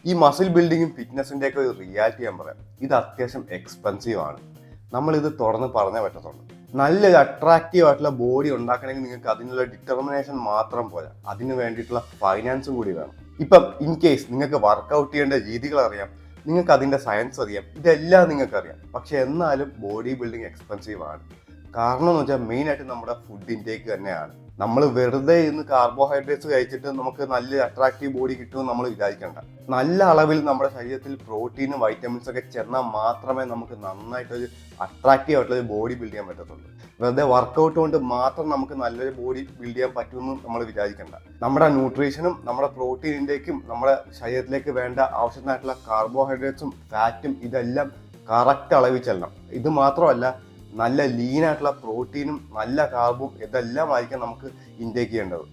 ഈ മസിൽ ബിൽഡിങ്ങും ഫിറ്റ്നസിന്റെ ഒക്കെ ഒരു റിയാലിറ്റി ഞാൻ പറയാം. ഇത് അത്യാവശ്യം എക്സ്പെൻസീവ് ആണ്. നമ്മളിത് തുറന്ന് പറഞ്ഞേ പറ്റത്തുള്ളൂ. നല്ലൊരു അട്രാക്റ്റീവ് ആയിട്ടുള്ള ബോഡി ഉണ്ടാക്കണമെങ്കിൽ നിങ്ങൾക്ക് അതിനുള്ള ഡിറ്റർമിനേഷൻ മാത്രം പോരാ, അതിന് വേണ്ടിയിട്ടുള്ള ഫൈനാൻസും കൂടി വേണം. ഇപ്പം ഇൻ കേസ് നിങ്ങൾക്ക് വർക്കൗട്ട് ചെയ്യേണ്ട രീതികൾ അറിയാം, നിങ്ങൾക്ക് അതിന്റെ സയൻസ് അറിയാം, ഇതെല്ലാം നിങ്ങൾക്ക് അറിയാം. പക്ഷെ എന്നാലും ബോഡി ബിൽഡിംഗ് എക്സ്പെൻസീവ് ആണ്. കാരണം എന്ന് വെച്ചാൽ മെയിൻ ആയിട്ട് നമ്മുടെ ഫുഡ് ഇൻടേക്ക് തന്നെയാണ്. നമ്മൾ വെറുതെ ഇന്ന് കാർബോഹൈഡ്രേറ്റ്സ് കഴിച്ചിട്ട് നമുക്ക് നല്ല അട്രാക്റ്റീവ് ബോഡി കിട്ടുമെന്ന് നമ്മൾ വിചാരിക്കേണ്ട. നല്ല അളവിൽ നമ്മുടെ ശരീരത്തിൽ പ്രോട്ടീനും വൈറ്റമിൻസ് ഒക്കെ ചെന്നാൽ മാത്രമേ നമുക്ക് നന്നായിട്ടൊരു അട്രാക്റ്റീവ് ആയിട്ടുള്ള ബോഡി ബിൽഡ് ചെയ്യാൻ പറ്റത്തുള്ളൂ. വെറുതെ വർക്കൗട്ട് കൊണ്ട് മാത്രം നമുക്ക് നല്ലൊരു ബോഡി ബിൽഡ് ചെയ്യാൻ പറ്റുമെന്ന് നമ്മൾ വിചാരിക്കേണ്ട. നമ്മുടെ ന്യൂട്രീഷനും നമ്മുടെ പ്രോട്ടീൻ ഇൻടേക്കും നമ്മുടെ ശരീരത്തിലേക്ക് വേണ്ട ആവശ്യത്തിനായിട്ടുള്ള കാർബോഹൈഡ്രേറ്റ്സും ഫാറ്റും ഇതെല്ലാം കറക്റ്റ് അളവിൽ ചെല്ലണം. ഇത് മാത്രമല്ല, നല്ല ലീനായിട്ടുള്ള പ്രോട്ടീനും നല്ല കാർബും ഇതെല്ലാം ആയിരിക്കും നമുക്ക് ഇൻടേക്ക് ചെയ്യേണ്ടത്.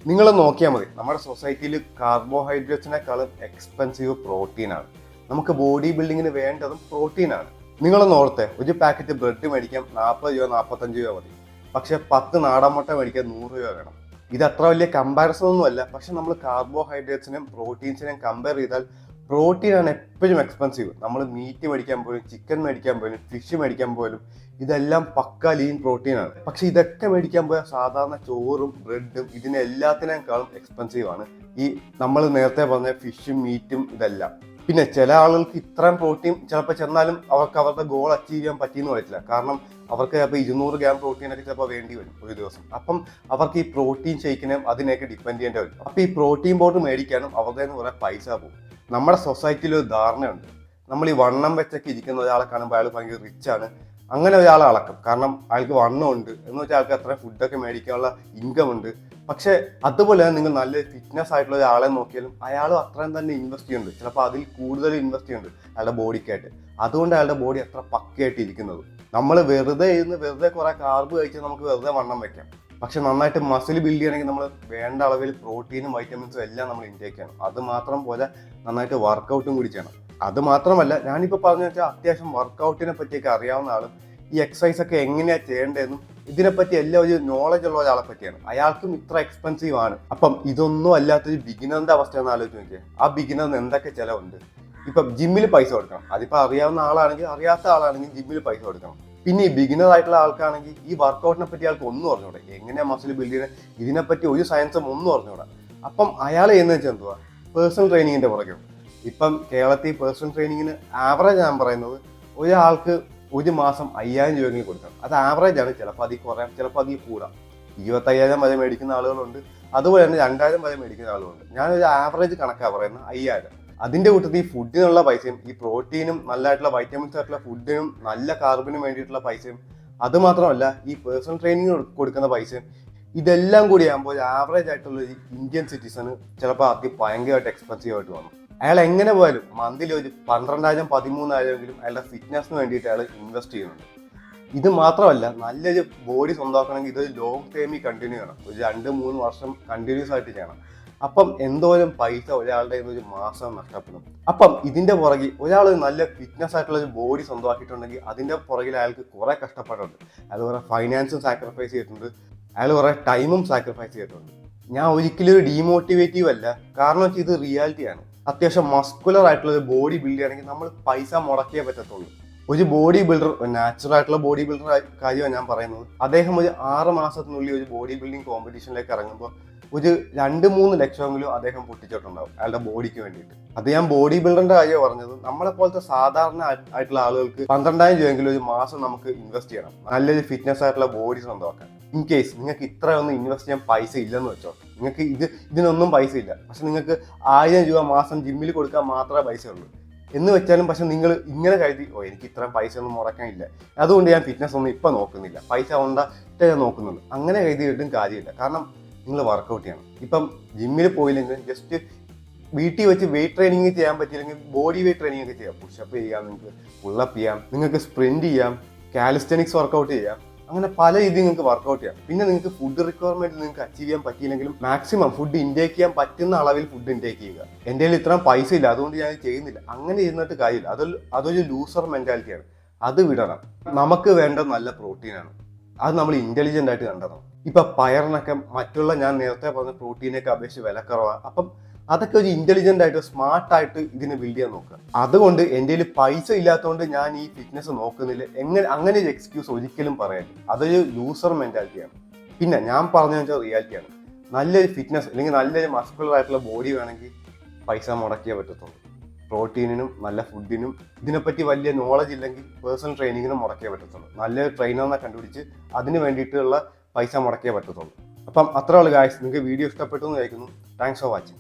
നിങ്ങൾ നോക്കിയാൽ മതി, നമ്മുടെ സൊസൈറ്റിയിൽ കാർബോഹൈഡ്രേറ്റ്സിനേക്കാളും എക്സ്പെൻസീവ് പ്രോട്ടീനാണ്. നമുക്ക് ബോഡി ബിൽഡിങ്ങിന് വേണ്ടതും പ്രോട്ടീനാണ്. നിങ്ങളൊന്ന് ഓർത്തെ, ഒരു പാക്കറ്റ് ബ്രെഡ് മേടിക്കാൻ 40 രൂപ 45 രൂപ മതി. പക്ഷെ 10 നാടൻ മുട്ട മേടിക്കാൻ 100 രൂപ വേണം. ഇത് അത്ര വലിയ കമ്പാരിസൺ ഒന്നുമല്ല. പക്ഷെ നമ്മൾ കാർബോഹൈഡ്രേറ്റ്സിനെയും പ്രോട്ടീൻസിനെയും കമ്പയർ ചെയ്താൽ പ്രോട്ടീനാണ് എപ്പോഴും എക്സ്പെൻസീവ്. നമ്മൾ മീറ്റ് മേടിക്കാൻ പോലും, ചിക്കൻ മേടിക്കാൻ പോലും, ഫിഷ് മേടിക്കാൻ പോലും ഇതെല്ലാം പക്ക ലീൻ പ്രോട്ടീനാണ്. പക്ഷെ ഇതൊക്കെ മേടിക്കാൻ പോയാൽ സാധാരണ ചോറും ബ്രെഡും ഇതിനെല്ലാത്തിനേക്കാളും എക്സ്പെൻസീവ് ആണ് ഈ നമ്മൾ നേരത്തെ പറഞ്ഞ ഫിഷും മീറ്റും ഇതെല്ലാം. പിന്നെ ചില ആളുകൾക്ക് ഇത്രയും പ്രോട്ടീൻ ചിലപ്പോൾ ചെന്നാലും അവർക്ക് അവരുടെ ഗോൾ അച്ചീവ് ചെയ്യാൻ പറ്റിയെന്ന് വരില്ല. കാരണം അവർക്ക് ചിലപ്പോൾ 200 ഗ്രാം പ്രോട്ടീനൊക്കെ ചിലപ്പോൾ വേണ്ടി വരും ഒരു ദിവസം. അപ്പം അവർക്ക് ഈ പ്രോട്ടീൻ ഷെയ്ക്കിനും അതിനെയൊക്കെ ഡിപ്പെൻഡ് ചെയ്യേണ്ടി വരും. അപ്പം ഈ പ്രോട്ടീൻ പൗഡർ മേടിക്കാനും അവരുടെ കുറേ പൈസ പോകും. നമ്മുടെ സൊസൈറ്റിയിൽ ഒരു ധാരണയുണ്ട്, നമ്മൾ ഈ വണ്ണം വെച്ചൊക്കെ ഇരിക്കുന്ന ഒരാളെ കാണുമ്പോൾ അയാൾ ഭയങ്കര റിച്ചാണ്, അങ്ങനെ ഒരാളെ അളക്കും. കാരണം അയാൾക്ക് വണ്ണമുണ്ട് എന്ന് വെച്ചാൽ അയാൾക്ക് അത്ര ഫുഡൊക്കെ മേടിക്കാനുള്ള ഇൻകം ഉണ്ട്. പക്ഷെ അതുപോലെ നിങ്ങൾ നല്ല ഫിറ്റ്നസ് ആയിട്ടുള്ള ഒരാളെ നോക്കിയാലും അയാളും അത്രയും തന്നെ ഇൻവെസ്റ്റ് ചെയ്യുന്നുണ്ട്, ചിലപ്പോൾ അതിൽ കൂടുതൽ ഇൻവെസ്റ്റ് ചെയ്യുന്നുണ്ട് അയാളുടെ ബോഡിക്കായിട്ട്. അതുകൊണ്ട് അയാളുടെ ബോഡി അത്ര പക്കയായിട്ട് ഇരിക്കുന്നത്. നമ്മൾ വെറുതെ കുറെ കാർബ് കഴിച്ചാൽ നമുക്ക് വെറുതെ വണ്ണം വെക്കാം. പക്ഷെ നന്നായിട്ട് മസിൽ ബിൽഡ് ചെയ്യണമെങ്കിൽ നമ്മൾ വേണ്ട അളവിൽ പ്രോട്ടീനും വൈറ്റമിൻസും എല്ലാം നമ്മൾ ഇൻടേക്ക് ചെയ്യണം. അത് മാത്രം പോലെ നന്നായിട്ട് വർക്കൗട്ടും കൂടി ചെയ്യണം. അത് മാത്രമല്ല, ഞാനിപ്പോൾ പറഞ്ഞു വെച്ചാൽ അത്യാവശ്യം വർക്കൗട്ടിനെ പറ്റിയൊക്കെ അറിയാവുന്ന ആളും ഈ എക്സസൈസ് ഒക്കെ എങ്ങനെയാണ് ചെയ്യേണ്ടതെന്നും ഇതിനെപ്പറ്റി എല്ലാം ഒരു നോളജ് ഉള്ള ഒരാളെ പറ്റിയാണ്. അയാൾക്കും ഇത്ര എക്സ്പെൻസീവ് ആണ്. അപ്പം ഇതൊന്നും അല്ലാത്തൊരു ബിഗിനറിന്റെ അവസ്ഥ എന്ന് ആലോചിച്ച് നോക്കിയാൽ ആ ബിഗിനറിന് എന്തൊക്കെ ചിലവുണ്ട്. ഇപ്പം ജിമ്മിൽ പൈസ കൊടുക്കണം. അതിപ്പോൾ അറിയാവുന്ന ആളാണെങ്കിൽ അറിയാത്ത ആളാണെങ്കിൽ ജിമ്മിൽ പൈസ കൊടുക്കണം. പിന്നെ ഈ ബിഗിനർ ആയിട്ടുള്ള ആൾക്കാണെങ്കിൽ ഈ വർക്കൗട്ടിനെ പറ്റി അയാൾക്ക് ഒന്നും അറിഞ്ഞൂടെ, എങ്ങനെയാ മസിൽ ബിൽഡ് ചെയ്യുന്നത് ഇതിനെപ്പറ്റി ഒരു സയൻസും ഒന്നും അറിഞ്ഞൂടാ. അപ്പം അയാൾ ചെയ്യുന്നത് വെച്ചാൽ എന്തുവാ, പേഴ്സണൽ ട്രെയിനിങ്ങിന്റെ പുറകെ. ഇപ്പം കേരളത്തിൽ പേഴ്സണൽ ട്രെയിനിങ്ങിന് ആവറേജ് ഞാൻ പറയുന്നത് ഒരാൾക്ക് ഒരു മാസം 5000 രൂപയെങ്കിലും കൊടുക്കണം. അത് ആവറേജ് ആണ്. ചിലപ്പോൾ അതിൽ കുറയാം, ചിലപ്പോൾ അതിൽ കൂടാം. 25,000 വരെ മേടിക്കുന്ന ആളുകളുണ്ട്, അതുപോലെ തന്നെ 2000 വരെ മേടിക്കുന്ന ആളുകളുണ്ട്. ഞാനൊരു ആവറേജ് കണക്കാണ് പറയുന്നത്, 5000. അതിന്റെ കൂട്ടത്തിൽ ഈ ഫുഡിനുള്ള പൈസയും ഈ പ്രോട്ടീനും നല്ലതായിട്ടുള്ള വൈറ്റമിൻസ് ആയിട്ടുള്ള ഫുഡിനും നല്ല കാർബിനും വേണ്ടിയിട്ടുള്ള പൈസയും, അത് മാത്രമല്ല ഈ പേഴ്സണൽ ട്രെയിനിങ് കൊടുക്കുന്ന പൈസയും, ഇതെല്ലാം കൂടി ആകുമ്പോൾ ആവറേജ് ആയിട്ടുള്ള ഒരു ഇന്ത്യൻ സിറ്റിസന് ചിലപ്പോൾ ആദ്യം ഭയങ്കരമായിട്ട് എക്സ്പെൻസീവ് ആയിട്ട് വന്നു. അയാൾ എങ്ങനെ പോയാലും മന്ത്ലി ഒരു 12,000 13,000 എങ്കിലും അയാളുടെ ഫിറ്റ്നസിന് വേണ്ടിയിട്ട് അയാൾ ഇൻവെസ്റ്റ് ചെയ്യുന്നുണ്ട്. ഇത് മാത്രമല്ല, നല്ലൊരു ബോഡി സ്വന്തമാക്കണമെങ്കിൽ ഇതൊരു ലോങ് ടൈമിൽ കണ്ടിന്യൂ ചെയ്യണം. ഒരു 2-3 വർഷം കണ്ടിന്യൂസ് ആയിട്ട് ചെയ്യണം. അപ്പം എന്തോരം പൈസ ഒരാളുടെ ഒരു മാസം നഷ്ടപ്പെടും. അപ്പം ഇതിന്റെ പുറകിൽ ഒരാൾ നല്ല ഫിറ്റ്നസ് ആയിട്ടുള്ള ഒരു ബോഡി സ്വന്തമാക്കിയിട്ടുണ്ടെങ്കിൽ അതിന്റെ പുറകിൽ അയാൾക്ക് കുറെ കഷ്ടപ്പെട്ടുണ്ട്. അയാൾ കുറെ ഫൈനാൻസും സാക്രിഫൈസ് ചെയ്തിട്ടുണ്ട്, അയാൾ കുറെ ടൈമും സാക്രിഫൈസ് ചെയ്തിട്ടുണ്ട്. ഞാൻ ഒരിക്കലും ഒരു ഡീമോട്ടിവേറ്റീവ് അല്ല, കാരണം വെച്ചാൽ ഇത് റിയാലിറ്റിയാണ്. അത്യാവശ്യം മസ്കുലർ ആയിട്ടുള്ള ഒരു ബോഡി ബിൽഡ് ചെയ്യണമെങ്കിൽ നമ്മൾ പൈസ മുടക്കിയേ പറ്റത്തുള്ളൂ. ഒരു ബോഡി ബിൽഡർ, നാച്ചുറൽ ആയിട്ടുള്ള ബോഡി ബിൽഡർ കാര്യമാണ് ഞാൻ പറയുന്നത്. അദ്ദേഹം ഒരു 6 മാസത്തിനുള്ളിൽ ഒരു ബോഡി ബിൽഡിംഗ് കോമ്പറ്റീഷനിലേക്ക് ഇറങ്ങുമ്പോൾ ഒരു 2-3 ലക്ഷമെങ്കിലും അദ്ദേഹം പൊട്ടിച്ചിട്ടുണ്ടാവും അയാളുടെ ബോഡിക്ക് വേണ്ടിയിട്ട്. അത് ഞാൻ ബോഡി ബിൽഡറിന്റെ കാര്യം പറഞ്ഞത്. നമ്മളെ പോലത്തെ സാധാരണ ആയിട്ടുള്ള ആളുകൾക്ക് 12,000 രൂപയെങ്കിലും ഒരു മാസം നമുക്ക് ഇൻവെസ്റ്റ് ചെയ്യണം നല്ലൊരു ഫിറ്റ്നസ് ആയിട്ടുള്ള ബോഡി സ്വന്തമാക്കാൻ. ഇൻ കേസ് നിങ്ങൾക്ക് ഇത്രയൊന്നും ഇൻവെസ്റ്റ് ചെയ്യാൻ പൈസ ഇല്ലെന്ന് വെച്ചോ, നിങ്ങൾക്ക് ഇതിനൊന്നും പൈസ ഇല്ല, പക്ഷെ നിങ്ങൾക്ക് 1000 രൂപ മാസം ജിമ്മിൽ കൊടുക്കാൻ മാത്രമേ പൈസ ഉള്ളൂ എന്ന് വെച്ചാലും, പക്ഷെ നിങ്ങൾ ഇങ്ങനെ കരുതി എനിക്ക് ഇത്രയും പൈസ ഒന്നും മുടക്കാനില്ല, അതുകൊണ്ട് ഞാൻ ഫിറ്റ്നസ് ഒന്നും ഇപ്പം നോക്കുന്നില്ല, പൈസ ഉണ്ടായിട്ട് ഞാൻ നോക്കുന്നുള്ളൂ, അങ്ങനെ കരുതിയിട്ടും കാര്യമില്ല. കാരണം നിങ്ങൾ വർക്കൗട്ട് ചെയ്യണം. ഇപ്പം ജിമ്മിൽ പോയില്ലെങ്കിൽ ജസ്റ്റ് വീട്ടിൽ വെച്ച് വെയിറ്റ് ട്രെയിനിങ് ചെയ്യാൻ പറ്റിയില്ലെങ്കിൽ ബോഡി വെയിറ്റ് ട്രെയിനിങ് ഒക്കെ ചെയ്യാം. പുഷപ്പ് ചെയ്യാം, നിങ്ങൾക്ക് പുള്ളപ്പ് ചെയ്യാം, നിങ്ങൾക്ക് സ്പ്രിന്റ് ചെയ്യാം, കാലിസ്റ്റനിക്സ് വർക്കൗട്ട് ചെയ്യാം, അങ്ങനെ പല രീതിയിൽ നിങ്ങൾക്ക് വർക്കൗട്ട് ചെയ്യാം. പിന്നെ നിങ്ങൾക്ക് ഫുഡ് റിക്വയർമെന്റ് നിങ്ങൾക്ക് അച്ചീവ് ചെയ്യാൻ പറ്റിയില്ലെങ്കിലും മാക്സിമം ഫുഡ് ഇൻടേക്ക് ചെയ്യാൻ പറ്റുന്ന അളവിൽ ഫുഡ് ഇൻടേക്ക് ചെയ്യുക. എൻ്റെ കയ്യിൽ ഇത്രയും പൈസ ഇല്ല അതുകൊണ്ട് ഞാൻ ചെയ്യുന്നില്ല, അങ്ങനെ ഇരുന്നിട്ട് കാര്യമില്ല. അതൊരു ലൂസർ മെന്റാലിറ്റിയാണ്. അത് വിടണം. നമുക്ക് വേണ്ട നല്ല പ്രോട്ടീനാണ്, അത് നമ്മൾ ഇന്റലിജന്റ് ആയിട്ട് കണ്ടെത്തണം. ഇപ്പൊ പയറിനൊക്കെ മറ്റുള്ള ഞാൻ നേരത്തെ പറഞ്ഞ പ്രോട്ടീനൊക്കെ അപേക്ഷിച്ച് വില കുറവാണ്. അപ്പം അതൊക്കെ ഒരു ഇന്റലിജന്റ് ആയിട്ട് സ്മാർട്ട് ആയിട്ട് ഇതിനെ ബിൽഡ് ചെയ്യാൻ നോക്കുക. അതുകൊണ്ട് എൻ്റെ കയ്യിൽ പൈസ ഇല്ലാത്തതുകൊണ്ട് ഞാൻ ഈ ഫിറ്റ്നസ് നോക്കുന്നില്ല അങ്ങനെ ഒരു എക്സ്ക്യൂസ് ഒരിക്കലും പറയരുത്. അതൊരു ലൂസർ മെന്റാലിറ്റിയാണ്. പിന്നെ ഞാൻ പറഞ്ഞു വെച്ചാൽ റിയാലിറ്റിയാണ്. നല്ലൊരു ഫിറ്റ്നസ് അല്ലെങ്കിൽ നല്ലൊരു മസ്കുലർ ആയിട്ടുള്ള ബോഡി വേണമെങ്കിൽ പൈസ മുടക്കിയേ പറ്റത്തുള്ളൂ. പ്രോട്ടീനിനും നല്ല ഫുഡിനും ഇതിനെപ്പറ്റി വലിയ നോളജ് ഇല്ലെങ്കിൽ പേഴ്സണൽ ട്രെയിനിങ്ങിനും മുടക്കിയേ പറ്റത്തുള്ളൂ. നല്ലൊരു ട്രെയിനറിനെ കണ്ടുപിടിച്ച് അതിന് വേണ്ടിയിട്ടുള്ള പൈസ മുടക്കിയേ പറ്റത്തുള്ളൂ. അപ്പം അത്ര ഉള്ളു ഗായ്സ്. നിങ്ങൾക്ക് വീഡിയോ ഇഷ്ടപ്പെട്ടു എന്ന് വിചാരിക്കുന്നു. Thanks for watching.